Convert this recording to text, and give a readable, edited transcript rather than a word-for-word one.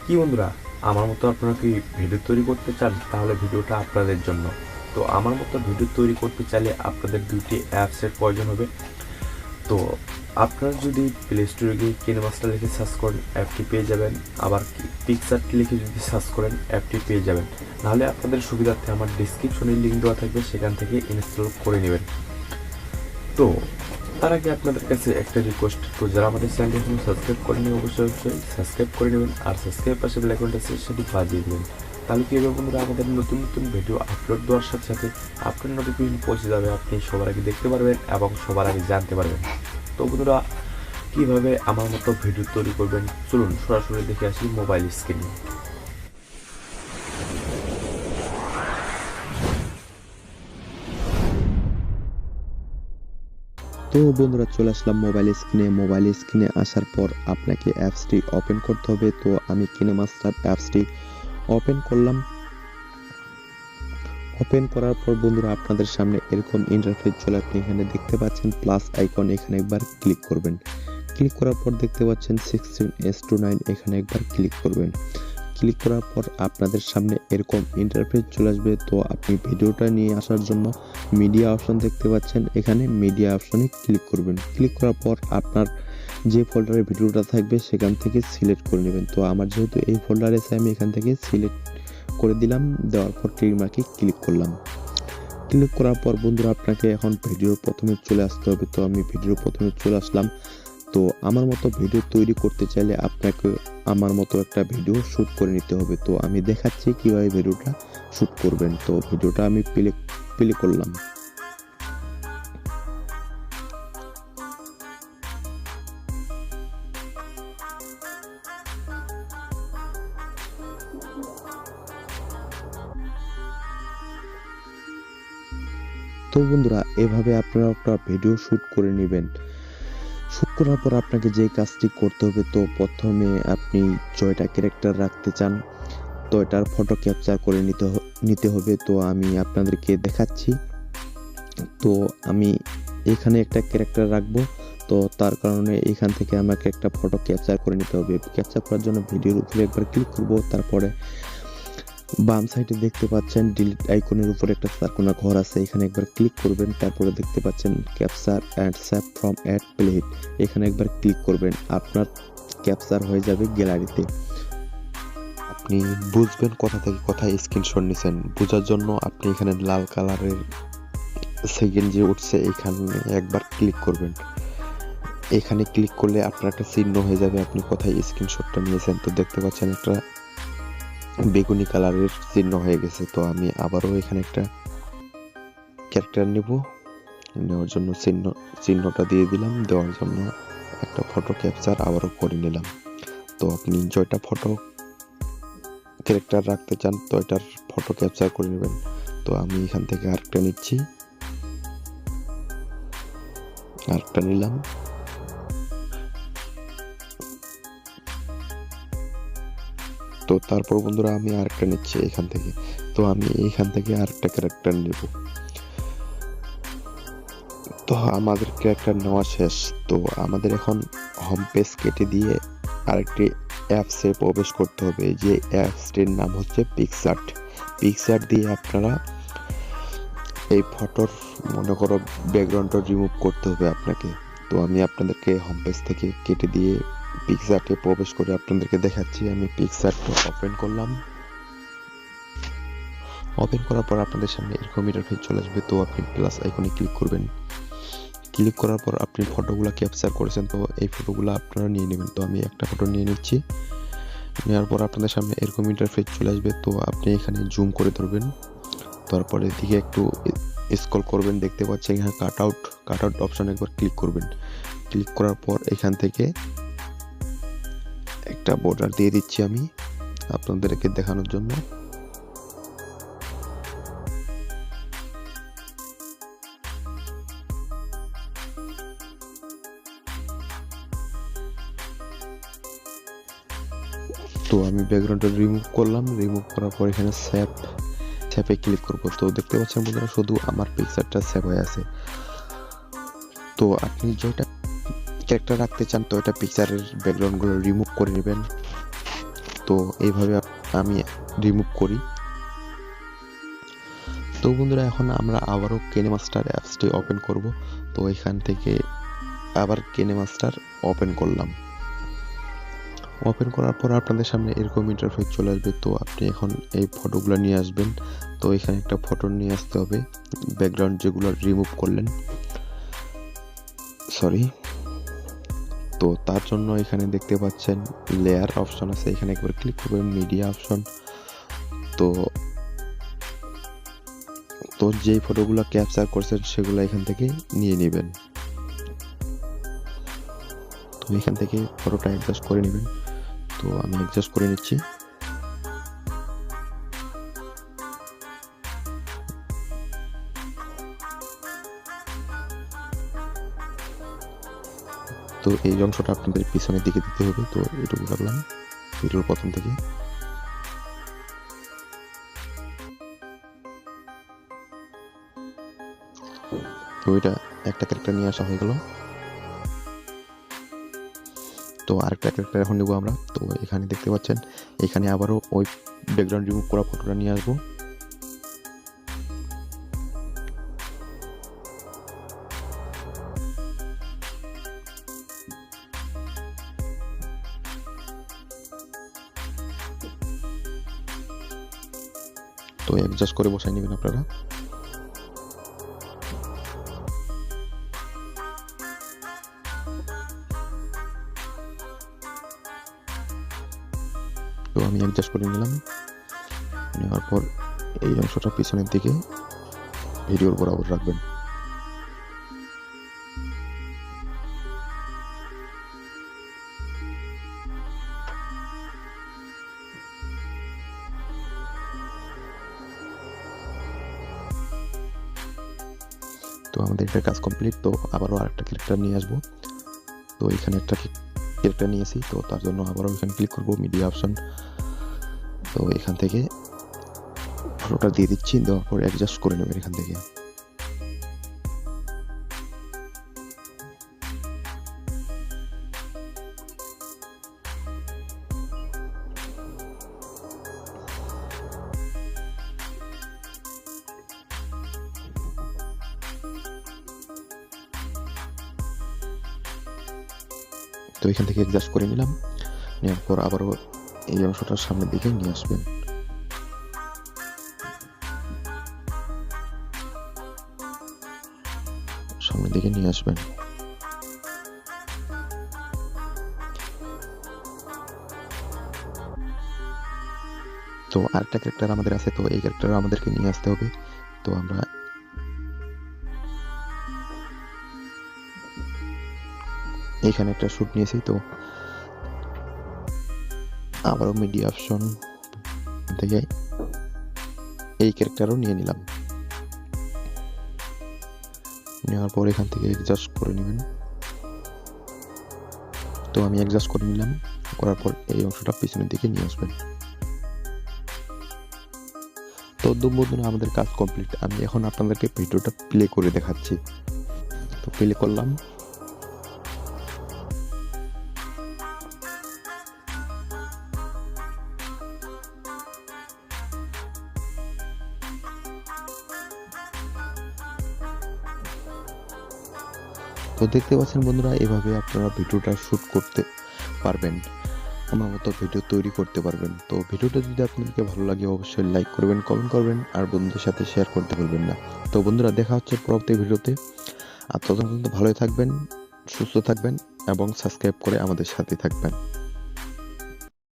কি বন্ধুরা, আমার মতো আপনারা কি ভিডিও তৈরি করতে চান? তাহলে ভিডিওটা আপনাদের জন্য। তো আমার মতো ভিডিও তৈরি করতে চাইলে আপনাদের দুইটি অ্যাপসের প্রয়োজন হবে। তো আপনারা যদি প্লে স্টোরে গিয়ে কিনেমাস্টার লিখে সার্চ করেন, অ্যাপটি পেয়ে যাবেন। আবার পিকচারটি লিখে যদি সার্চ করেন, অ্যাপটি পেয়ে যাবেন। নাহলে আপনাদের সুবিধার্থে আমার ডিসক্রিপশনে লিঙ্ক দেওয়া থাকবে, সেখান থেকে ইনস্টল করে নেবেন। তো তার আগে আপনাদের কাছে একটা রিকোয়েস্ট, তো যারা আমাদের চ্যানেলটি এখনো সাবস্ক্রাইব করেনি অবশ্যই সাবস্ক্রাইব করে নেবেন, আর সাবস্ক্রাইব পাশে বেল আইকনটা আছে সেটি বাজিয়ে দেবেন। তাহলে কি হবে বন্ধুরা, আমাদের নতুন নতুন ভিডিও আপলোড দেওয়ার সাথে সাথে আপনার নোটিফিকেশন পৌঁছে যাবে, আপনি সবার আগে দেখতে পারবেন এবং সবার আগে জানতে পারবেন। তো বন্ধুরা, কীভাবে আমার মতো ভিডিও তৈরি করবেন চলুন সরাসরি দেখে আসি মোবাইল স্ক্রিনে। তো বন্ধুরা, চলে আসলাম মোবাইল স্ক্রিনে আসার পর আপনাকে অ্যাপসটি ওপেন করতে হবে। তো আমি কিনেমাস্টার অ্যাপসটি ওপেন করলাম। ওপেন করার পর বন্ধুরা, আপনাদের সামনে এরকম ইন্টারফেস চলে আপনি এখানে দেখতে পাচ্ছেন প্লাস আইকন, এখানে একবার ক্লিক করবেন। ক্লিক করার পর দেখতে পাচ্ছেন 16:9, এখানে একবার ক্লিক করবেন। ক্লিক করার পর আপনাদের সামনে এরকম ইন্টারফেস চলে আসবে। তো আপনি ভিডিওটা নিয়ে আসার জন্য মিডিয়া অপশন দেখতে পাচ্ছেন, এখানে মিডিয়া অপশনে ক্লিক করবেন। ক্লিক করার পর আপনার যে ফোল্ডারে ভিডিওটা থাকবে সেখান থেকে সিলেক্ট করে নেবেন। তো আমার যেহেতু এই ফোল্ডারে আছে, আমি এখান থেকে সিলেক্ট করে দিলাম। দেওয়ার পর টিক মার্কে ক্লিক করলাম। ক্লিক করার পর বন্ধুরা, আপনাকে এখন ভিডিওর প্রথমে চলে আসতে হবে। তো আমি ভিডিওর প্রথমে চলে আসলাম। তো আমার মতো ভিডিও তৈরি করতে চাইলে আপনাকে আমার মতো একটা ভিডিও শ্যুট করে নিতে হবে। তো আমি দেখাচ্ছি কিভাবে ভিডিওটা শ্যুট করবেন। তো ভিডিওটা আমি প্লে করলাম। তো বন্ধুরা, এভাবে আপনারা একটা ভিডিও শ্যুট করে নেবেন। শ্যুট করার পর আপনাকে যে কাজটি করতে হবে, তো প্রথমে আপনি জয়টা ক্যারেক্টার রাখতে চান, তো এটার ফটো ক্যাপচার করে নিতে হবে। তো আমি আপনাদেরকে দেখাচ্ছি। তো আমি এখানে একটা ক্যারেক্টার রাখবো। তো তার কারণে এখান থেকে আমাকে একটা ফটো ক্যাপচার করে নিতে হবে। ক্যাপচার করার জন্য ভিডিওর উপরে একবার ক্লিক করব। তারপরে বাম সাইডে দেখতে পাচ্ছেন ডিলিট আইকনের উপরে একটা চারকোনা ঘর আছে, এখানে একবার ক্লিক করবেন। তারপরে দেখতে পাচ্ছেন capture and save from add plate, এখানে একবার ক্লিক করবেন। আপনার ক্যাপচার হয়ে যাবে গ্যালারিতে। আপনি বুঝবেন কোথা থেকে কোথায় স্ক্রিনশট নিছেন। বোঝার জন্য আপনি এখানে লাল কালারের সেকেন্ড যে উঠছে, এখানে একবার ক্লিক করবেন। এখানে ক্লিক করলে আপনার একটা চিহ্ন হয়ে যাবে আপনি কোথায় স্ক্রিনশটটা নিয়েছেন। তো দেখতে পাচ্ছেন একটা বেগুনি কালারের চিহ্ন হয়ে গেছে। তো আমি আবারও এখানে একটা ক্যারেক্টার নেওয়ার জন্য চিহ্নটা দিয়ে দিলাম। দেওয়ার জন্য একটা ফটো ক্যাপচার আবারও করে নিলাম। তো আপনি জয়টা ফটো ক্যারেক্টার রাখতে চান, তো এটার ফটো ক্যাপচার করে নেবেন। তো আমি এখান থেকে আরেকটা নিচ্ছি, আরেকটা নিলাম। তো তারপর বন্ধুরা, আমি আরেকটা নিচ্ছি এখান থেকে। তো আমি এখান থেকে আরেকটা ক্যারেক্টার নেব। তো আমাদের ক্যারেক্টার নেওয়া শেষ। তো আমাদের এখন হোম পেজ কেটে দিয়ে আরেকটি অ্যাপসে প্রবেশ করতে হবে। যে অ্যাপসটির নাম হচ্ছে পিকচার দিয়ে আপনারা এই ফটোর মনে করো ব্যাকগ্রাউন্ডটা রিমুভ করতে হবে আপনাকে। তো আমি আপনাদেরকে হোম পেজ থেকে কেটে দিয়ে পিকচারটে প্রবেশ করে আপনাদেরকে দেখাচ্ছি। আমি পিকচারটা ওপেন করলাম। ওপেন করার পর আপনাদের সামনে এরকম ইন্টারফেস চলে আসবে। তো আপনি প্লাস আইকনে ক্লিক করবেন। ক্লিক করার পর আপনি ফটোগুলো ক্যাপচার করেছেন, তো এই ফটোগুলো আপনারা নিয়ে নেবেন। তো আমি একটা ফটো নিয়ে নিচ্ছি। নেওয়ার পর আপনাদের সামনে এরকম ইন্টারফেস চলে আসবে। তো আপনি এখানে জুম করে ধরবেন, তারপরে এদিকে একটু স্ক্রল করবেন। দেখতে পাচ্ছেন এখানে কাট আউট অপশনে একবার ক্লিক করবেন। ক্লিক করার পর এখান থেকে একটা বর্ডার দিয়ে দিচ্ছি আমি আপনাদেরকে দেখানোর জন্য। তো আমি ব্যাকগ্রাউন্ডটা রিমুভ করলাম। রিমুভ করার পর এখানে সেভে ক্লিক করব। তো দেখতে পাচ্ছেন বন্ধুরা, শুধু আমার পিকচারটা সেভ হয়ে আছে। তো আপনি যেটা ক্যারেক্টার রাখতে চান, তো এটা পিকচারের ব্যাকগ্রাউন্ডগুলো রিমুভ করে নেবেন। তো এইভাবে আমি রিমুভ করি। তো বন্ধুরা এখন আমরা আবারও কেনেমাস্টার অ্যাপসটি ওপেন করব। তো এখান থেকে আবার কেনেমাস্টার ওপেন করলাম। ওপেন করার পর আপনাদের সামনে এরকম ইন্টারফেস চলে আসবে। তো আপনি এখন এই ফটোগুলো নিয়ে আসবেন। তো এখানে একটা ফটো নিয়ে আসতে হবে, ব্যাকগ্রাউন্ড যেগুলো রিমুভ করলেন, সরি। তো তার জন্য এখানে দেখতে পাচ্ছেন লেয়ার অপশন আছে, এখানে একবার ক্লিক করবেন, মিডিয়া অপশন। তো তো যেই ফটোগুলো ক্যাপচার করছেন সেগুলো এখান থেকে নিয়ে নেবেন। তো এখান থেকে ফটোটা অ্যাডজাস্ট করে নেবেন। তো আমি অ্যাডজাস্ট করে নিচ্ছি। তো এই অংশটা আপনাদের পিছনের দিকে দিতে হবে। তো এটুকু রাখলাম ভিডিওর প্রথম থেকে। তো এটা একটা ক্যারেক্টার নিয়ে আসা হয়ে গেল। তো আরেকটা ক্যারেক্টার এখন নেবো আমরা। তো এখানে দেখতে পাচ্ছেন এখানে আবারও ওই ব্যাকগ্রাউন্ড রিমুভ করা ফটোটা নিয়ে আসবো। তো অ্যাডজাস্ট করে বসাই নেবেন আপনারা। তো আমি অ্যাডজাস্ট করে নিলাম। নেওয়ার পর এই অংশটা পিছনের দিকে ভিডিওর বরাবর রাখবেন। তো আমাদের একটা কাজ কমপ্লিট। তো আবারও আরেকটা ক্যারেক্টার নিয়ে আসবো। তো এখানে একটা ক্যারেক্টার নিয়েছি। তো তার জন্য আবারও এখানে ক্লিক করবো, মিডিয়া অপশন। তো এখান থেকে ফটোটা দিয়ে দিচ্ছি, দেওয়ার পর অ্যাডজাস্ট করে নেবেন এখান থেকে। তো এখান থেকে অ্যাডজাস্ট করে নিলাম। নেওয়ার পর আবারও এই অংশটার সামনের দিকে নিয়ে আসবেন। সামনের দিকে নিয়ে আসবেন। তো আরেকটা ক্যারেক্টার আমাদের আছে। তো এই ক্যারেক্টার আমাদেরকে নিয়ে আসতে হবে। তো আমরা এখানে একটা শুট নিয়েছি। তো আবারও মিডিয়া অপশন থেকে এই ক্যারেক্টারও নিয়ে নিলাম। নেওয়ার পর এখান থেকে অ্যাডজাস্ট করে নেবেন। তো আমি অ্যাডজাস্ট করে নিলাম। করার পর এই অংশটা পিছনের দিকে নিয়ে আসবেন। তো বন্ধুরা আমাদের কাজ কমপ্লিট। আমি এখন আপনাদেরকে ভিডিওটা প্লে করে দেখাচ্ছি। তো প্লে করলাম। তো দেখতে পাচ্ছেন বন্ধুরা, এভাবে আপনারা ভিডিওটা শুট করতে পারবেন, আমার মতো ভিডিও তৈরি করতে পারবেন। তো ভিডিওটা যদি আপনাদেরকে ভালো লাগে অবশ্যই লাইক করবেন, কমেন্ট করবেন, আর বন্ধুদের সাথে শেয়ার করতে ভুলবেন না। তো বন্ধুরা দেখা হচ্ছে পরবর্তী ভিডিওতে। আর ততক্ষণ পর্যন্ত ভালোই থাকবেন, সুস্থ থাকবেন এবং সাবস্ক্রাইব করে আমাদের সাথে থাকবেন।